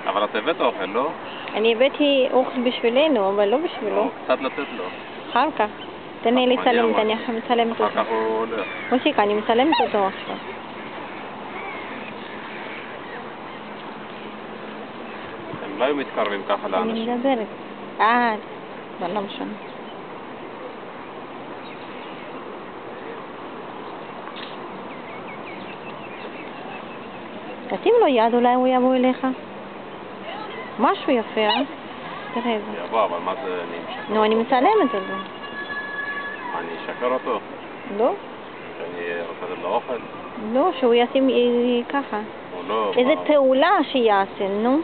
אבל את הבאת אוכל, לא? אני הבאתי אוכל בשבילנו, אבל לא בשבילו. קצת לתת לו. אחר כך. תן לי לצלם, אני עכשיו מצלמת אחר אותו. כך הוא הולך. מוסיקה, אני מצלמת אותו עכשיו. הם לא היו מתקרבים ככה אני לאנשים. מדברת. אבל לא משנה. תשים לו יד, אולי הוא יבוא אליך. משהו יפה, תראה את זה. יבוא, אבל מה זה אני משקר? נו, אני מצלמת את זה. אני אשקר אותו? לא? שאני רוצה לתת לו אוכל? לא, שהוא ישים ככה. או לא? איזה פעולה שיעשה, נו.